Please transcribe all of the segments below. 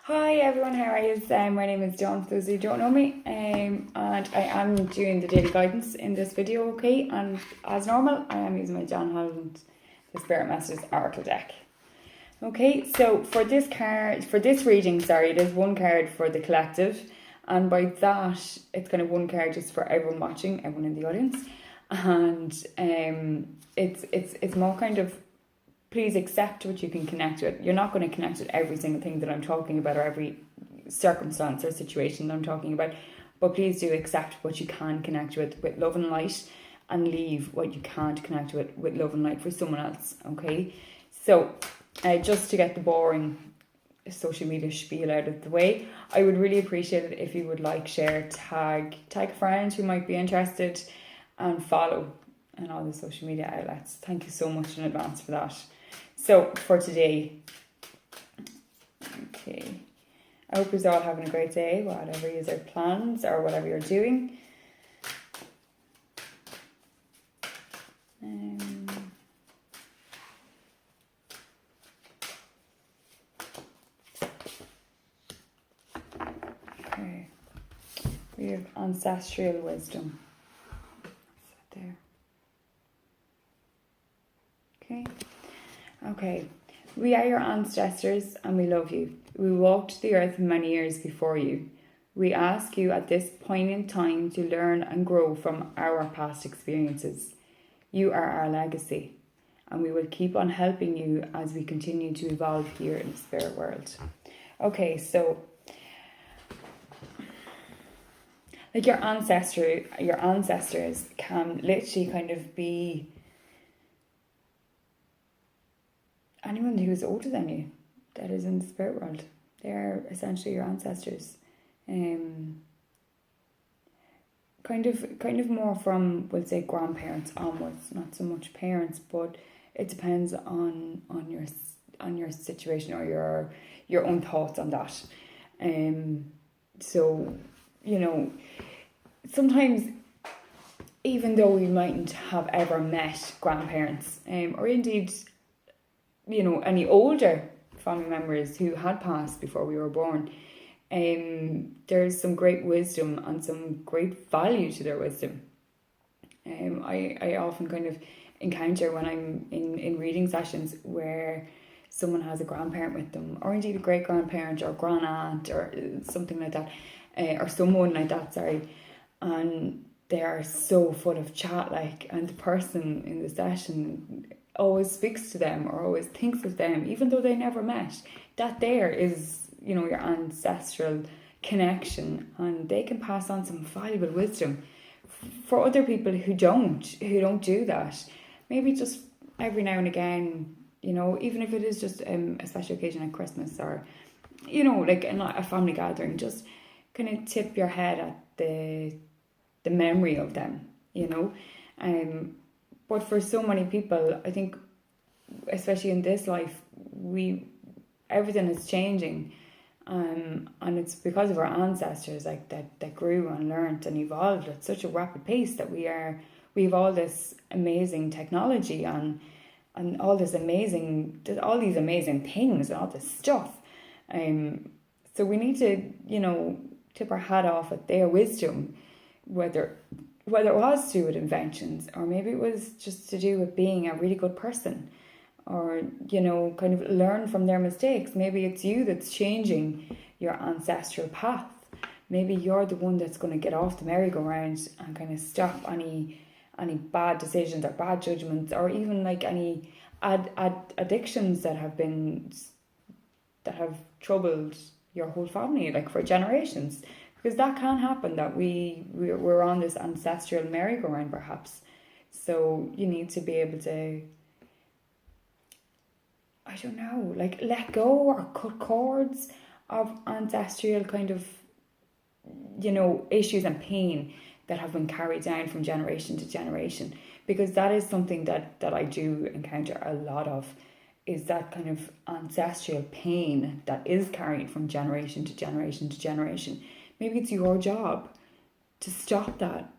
Hi everyone, how are you? My name is Dawn, for those who don't know me, and I am doing the daily guidance in this video, okay? And as normal, I am using my John Holland, the Spirit Masters Oracle deck. Okay, so for this reading, there's one card for the collective, and by that, it's kind of one card just for everyone watching, everyone in the audience, and it's more kind of, please accept what you can connect with. You're not going to connect with every single thing that I'm talking about or every circumstance or situation that I'm talking about, but please do accept what you can connect with love and light, and leave what you can't connect with love and light for someone else, okay? So, just to get the boring social media spiel out of the way, I would really appreciate it if you would like, share, tag friends who might be interested, and follow on all the social media outlets. Thank you so much in advance for that. So for today, okay, I hope you're all having a great day, whatever your plans or whatever you're doing. Okay, we have ancestral wisdom. There. Okay, we are your ancestors and we love you. We walked the earth many years before you. We ask you at this point in time to learn and grow from our past experiences. You are our legacy, and we will keep on helping you as we continue to evolve here in the spirit world. Okay, so like your ancestors can literally kind of be anyone who is older than you that is in the spirit world. They are essentially your ancestors. Kind of more from, we'll say, grandparents onwards, not so much parents, but it depends on your situation or your own thoughts on that. So, you know, sometimes even though we mightn't have ever met grandparents, or indeed, you know, any older family members who had passed before we were born, there's some great wisdom and some great value to their wisdom. I often kind of encounter when I'm in reading sessions where someone has a grandparent with them, or indeed a great grandparent or grand aunt or something like that, or someone like that, sorry, and they are so full of chat, like, and the person in the session always speaks to them or always thinks of them, even though they never met. That there is, you know, your ancestral connection, and they can pass on some valuable wisdom for other people who don't do that. Maybe just every now and again, you know, even if it is just a special occasion at Christmas, or, you know, like a family gathering, just kind of tip your head at the memory of them, you know. But for so many people, I think, especially in this life, everything is changing, and it's because of our ancestors, like that grew and learned and evolved at such a rapid pace that we have all this amazing technology and all these amazing things and all this stuff. So we need to, you know, tip our hat off at their wisdom, whether it was to do with inventions, or maybe it was just to do with being a really good person, or, you know, kind of learn from their mistakes. Maybe it's you that's changing your ancestral path. Maybe you're the one that's going to get off the merry-go-round and kind of stop any bad decisions or bad judgments, or even like any addictions that have troubled your whole family, like for generations. Because that can happen, that we're on this ancestral merry-go-round perhaps. So you need to be able to, I don't know, like let go or cut cords of ancestral kind of, you know, issues and pain that have been carried down from generation to generation. Because that is something that I do encounter a lot of, is that kind of ancestral pain that is carried from generation to generation to generation. Maybe it's your job to stop that,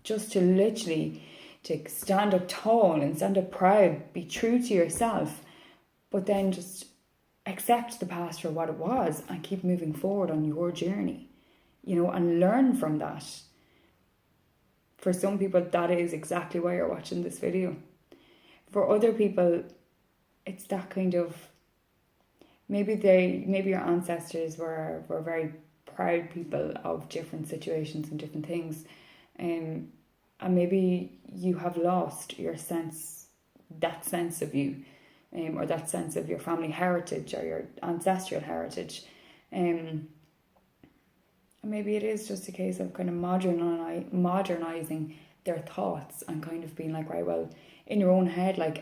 just to literally to stand up tall and stand up proud, be true to yourself, but then just accept the past for what it was and keep moving forward on your journey, and learn from that. For some people, that is exactly why you're watching this video. For other people, it's that kind of, maybe your ancestors were very proud people of different situations and different things, and maybe you have lost that sense of you, or that sense of your family heritage or your ancestral heritage, and maybe it is just a case of kind of modernizing their thoughts and kind of being like, right, well, in your own head, like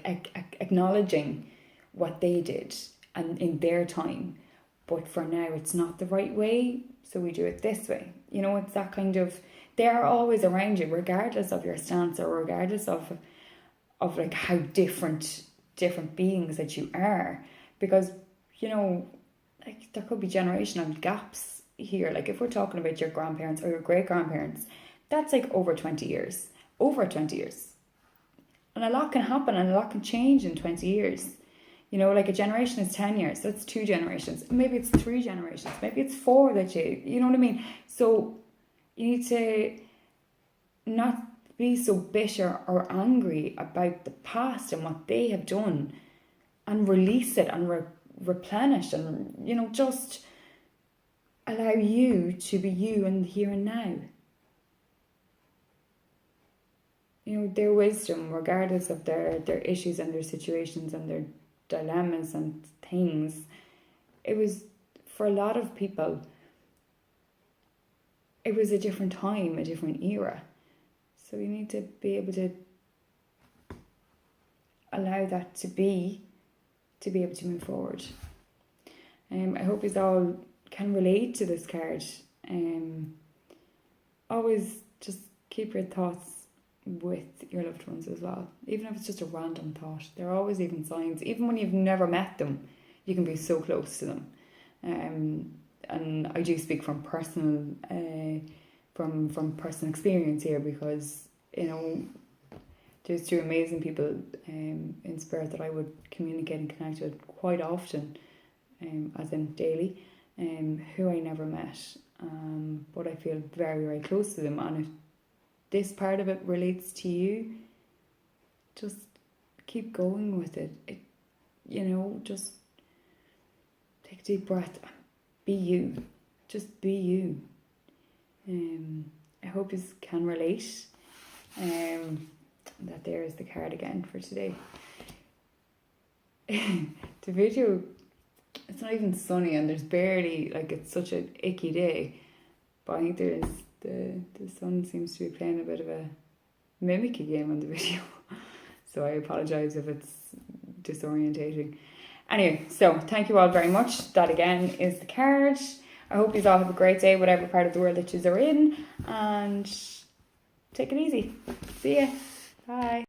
acknowledging what they did and in their time, but for now it's not the right way, so we do it this way. It's that kind of, they are always around you regardless of your stance, or regardless of like how different beings that you are, because like there could be generational gaps here. Like if we're talking about your grandparents or your great-grandparents, that's like over 20 years, and a lot can happen and a lot can change in 20 years. Like a generation is 10 years, so it's 2 generations, maybe it's 3 generations, maybe it's 4 that you know what I mean. So you need to not be so bitter or angry about the past and what they have done, and release it and replenish, and just allow you to be you in the here and now. Their wisdom, regardless of their issues and their situations and their dilemmas and things, it was, for a lot of people, it was a different time, a different era. So you need to be able to allow that to be able to move forward. I hope you all can relate to this card. Always just keep your thoughts with your loved ones as well, even if it's just a random thought. There are always even signs, even when you've never met them, you can be so close to them. And I do speak from personal from personal experience here, because there's 2 amazing people in spirit that I would communicate and connect with quite often, as in daily, who I never met, but I feel very, very close to them. And if this part of it relates to you, just keep going with it. Just take a deep breath. Be you. Just be you. I hope you can relate. That there is the card again for today. The video, it's not even sunny, and there's barely, like, it's such an icky day, but I think there's the sun seems to be playing a bit of a mimicky game on the video, so I apologise if it's disorientating. Anyway, so thank you all very much. That again is the card. I hope you all have a great day, whatever part of the world that you are in, and take it easy. See ya. Bye.